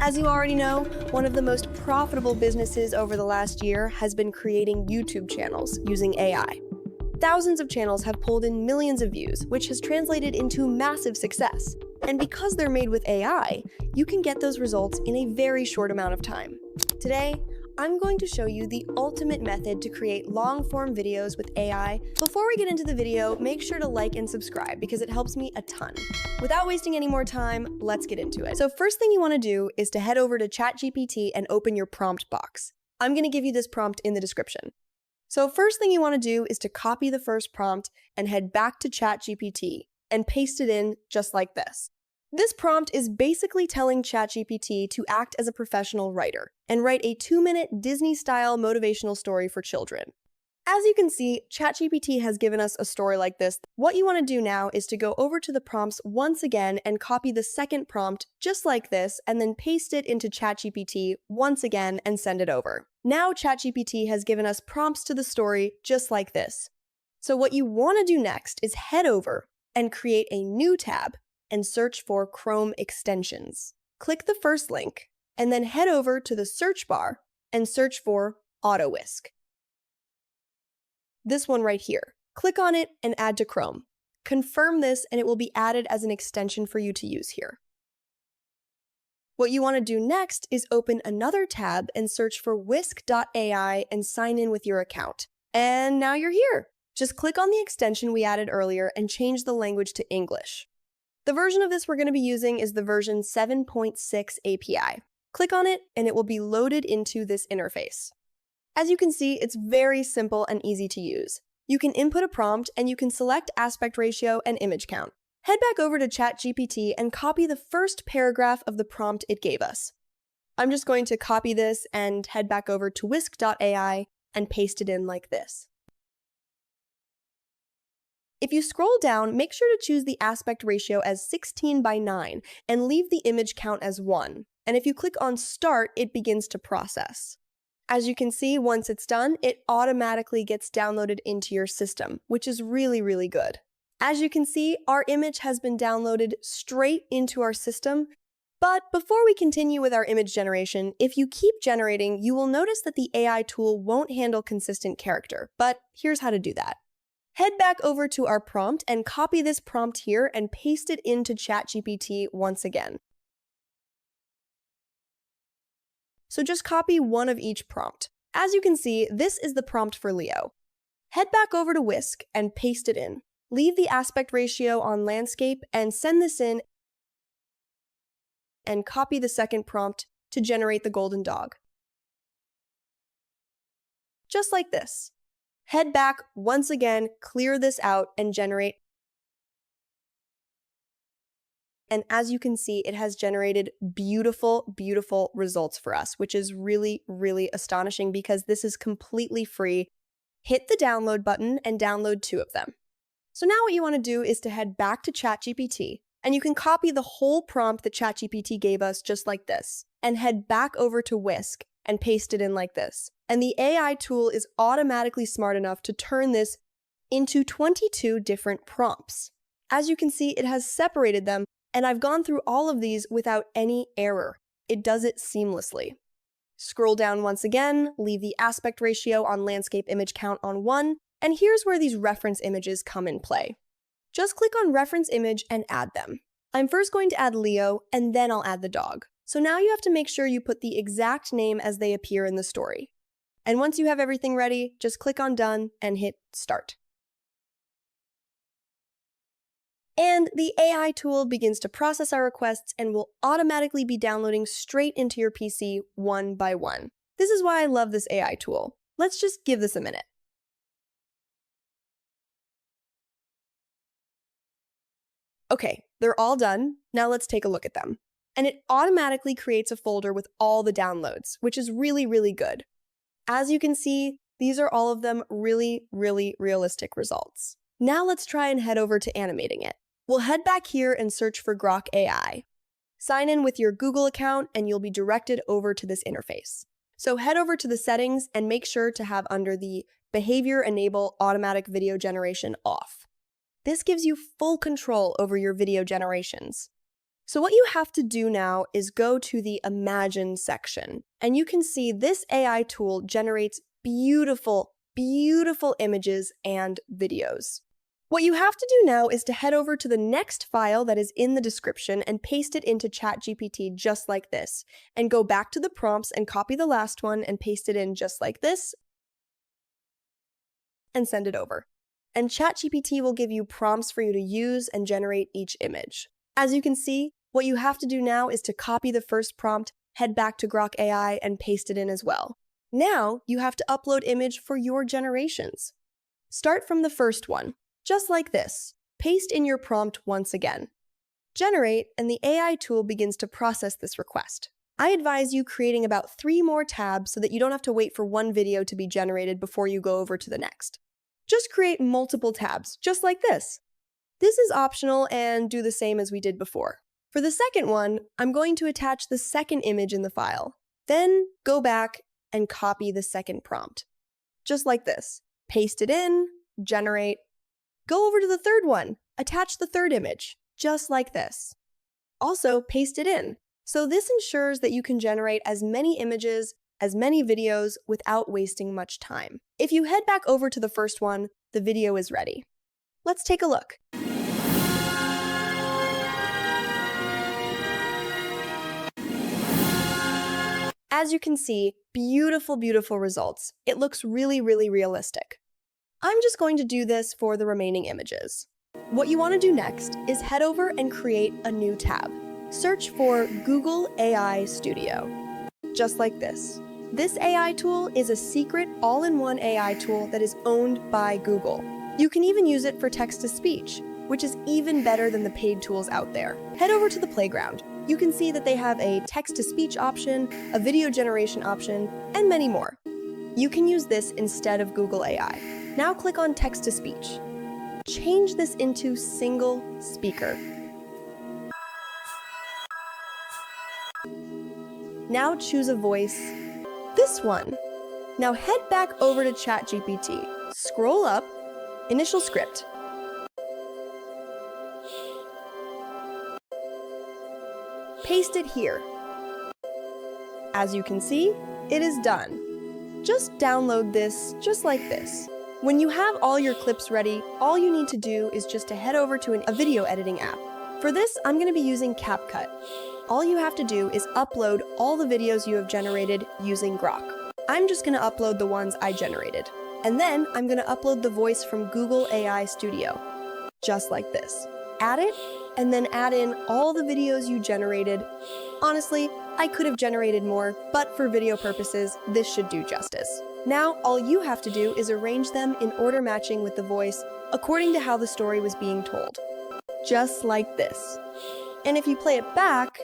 As you already know, one of the most profitable businesses over the last year has been creating YouTube channels using AI. Thousands of channels have pulled in millions of views, which has translated into massive success. And because they're made with AI, you can get those results in a very short amount of time. Today, I'm going to show you the ultimate method to create long-form videos with AI. Before we get into the video, make sure to like and subscribe because it helps me a ton. Without wasting any more time, let's get into it. So first thing you want to do is to head over to ChatGPT and open your prompt box. I'm going to give you this prompt in the description. So first thing you want to do is to copy the first prompt and head back to ChatGPT and paste it in just like this. This prompt is basically telling ChatGPT to act as a professional writer and write a 2-minute Disney-style motivational story for children. As you can see, ChatGPT has given us a story like this. What you want to do now is to go over to the prompts once again and copy the second prompt just like this and then paste it into ChatGPT once again and send it over. Now ChatGPT has given us prompts to the story just like this. So what you want to do next is head over and create a new tab and search for Chrome extensions. Click the first link and then head over to the search bar and search for AutoWhisk. This one right here. Click on it and add to Chrome. Confirm this and it will be added as an extension for you to use here. What you want to do next is open another tab and search for whisk.ai and sign in with your account. And now you're here. Just click on the extension we added earlier and change the language to English. The version of this we're going to be using is the version 7.6 API. Click on it and it will be loaded into this interface. As you can see, it's very simple and easy to use. You can input a prompt and you can select aspect ratio and image count. Head back over to ChatGPT and copy the first paragraph of the prompt it gave us. I'm just going to copy this and head back over to whisk.ai and paste it in like this. If you scroll down, make sure to choose the aspect ratio as 16:9 and leave the image count as 1. And if you click on Start, it begins to process. As you can see, once it's done, it automatically gets downloaded into your system, which is really, really good. As you can see, our image has been downloaded straight into our system. But before we continue with our image generation, if you keep generating, you will notice that the AI tool won't handle consistent character. But here's how to do that. Head back over to our prompt and copy this prompt here and paste it into ChatGPT once again. So just copy one of each prompt. As you can see, this is the prompt for Leo. Head back over to Whisk and paste it in. Leave the aspect ratio on landscape and send this in and copy the second prompt to generate the golden dog. Just like this. Head back once again, clear this out, and generate. And as you can see, it has generated beautiful, beautiful results for us, which is really, really astonishing because this is completely free. Hit the download button and download 2 of them. So now what you want to do is to head back to ChatGPT, and you can copy the whole prompt that ChatGPT gave us just like this, and head back over to Whisk and paste it in like this. And the AI tool is automatically smart enough to turn this into 22 different prompts. As you can see, it has separated them, and I've gone through all of these without any error. It does it seamlessly. Scroll down once again, leave the aspect ratio on landscape image count on 1, and here's where these reference images come in play. Just click on reference image and add them. I'm first going to add Leo, and then I'll add the dog. So now you have to make sure you put the exact name as they appear in the story. And once you have everything ready, just click on Done and hit Start. And the AI tool begins to process our requests and will automatically be downloading straight into your PC one by one. This is why I love this AI tool. Let's just give this a minute. Okay, they're all done. Now let's take a look at them. And it automatically creates a folder with all the downloads, which is really, really good. As you can see, these are all of them really, really realistic results. Now let's try and head over to animating it. We'll head back here and search for Grok AI. Sign in with your Google account and you'll be directed over to this interface. So head over to the settings and make sure to have under the Behavior Enable Automatic Video Generation off. This gives you full control over your video generations. So what you have to do now is go to the Imagine section, and you can see this AI tool generates beautiful, beautiful images and videos. What you have to do now is to head over to the next file that is in the description and paste it into ChatGPT just like this, and go back to the prompts and copy the last one and paste it in just like this, and send it over. And ChatGPT will give you prompts for you to use and generate each image. As you can see, what you have to do now is to copy the first prompt, head back to Grok AI, and paste it in as well. Now, you have to upload image for your generations. Start from the first one, just like this. Paste in your prompt once again. Generate, and the AI tool begins to process this request. I advise you creating about 3 more tabs so that you don't have to wait for one video to be generated before you go over to the next. Just create multiple tabs, just like this. This is optional and do the same as we did before. For the second one, I'm going to attach the second image in the file. Then go back and copy the second prompt. Just like this. Paste it in, generate. Go over to the third one, attach the third image, just like this. Also, paste it in. So this ensures that you can generate as many images, as many videos without wasting much time. If you head back over to the first one, the video is ready. Let's take a look. As you can see, beautiful, beautiful results. It looks really, really realistic. I'm just going to do this for the remaining images. What you want to do next is head over and create a new tab. Search for Google AI Studio. Just like this. This AI tool is a secret all-in-one AI tool that is owned by Google. You can even use it for text-to-speech, which is even better than the paid tools out there. Head over to the playground. You can see that they have a text-to-speech option, a video generation option, and many more. You can use this instead of Google AI. Now click on text-to-speech. Change this into single speaker. Now choose a voice, this one. Now head back over to ChatGPT. Scroll up, initial script. Paste it here. As you can see, it is done. Just download this just like this. When you have all your clips ready, all you need to do is just to head over to a video editing app. For this, I'm going to be using CapCut. All you have to do is upload all the videos you have generated using Grok. I'm just going to upload the ones I generated. And then I'm going to upload the voice from Google AI Studio. Just like this. Add it, and then add in all the videos you generated. Honestly, I could have generated more, but for video purposes, this should do justice. Now, all you have to do is arrange them in order matching with the voice according to how the story was being told. Just like this. And if you play it back...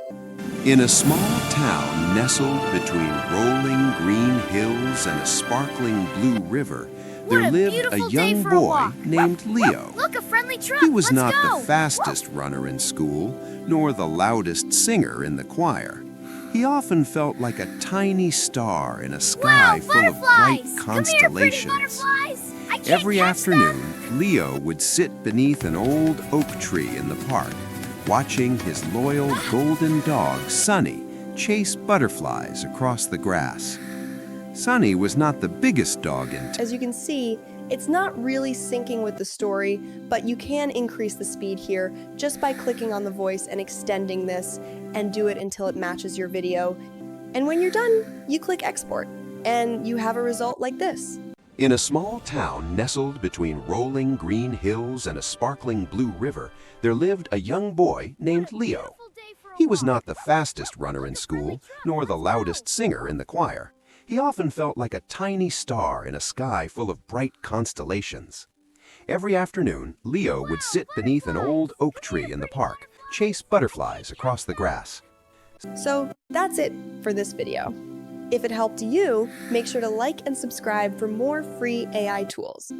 In a small town nestled between rolling green hills and a sparkling blue river, there lived a young boy named Leo. Look, a friendly truck. He was not Let's go. the fastest runner in school, nor the loudest singer in the choir. He often felt like a tiny star in a sky full of bright constellations. Come here, pretty butterflies. I can't Every catch afternoon, them. Leo would sit beneath an old oak tree in the park, watching his loyal golden dog, Sunny, chase butterflies across the grass. Sunny was not the biggest dog in town. As you can see, it's not really syncing with the story, but you can increase the speed here just by clicking on the voice and extending this and do it until it matches your video. And when you're done, you click export and you have a result like this. In a small town nestled between rolling green hills and a sparkling blue river, there lived a young boy named Leo. He was not the fastest runner in school, nor the loudest singer in the choir. He often felt like a tiny star in a sky full of bright constellations. Every afternoon, Leo would sit beneath an old oak tree in the park, chase butterflies across the grass. So that's it for this video. If it helped you, make sure to like and subscribe for more free AI tools.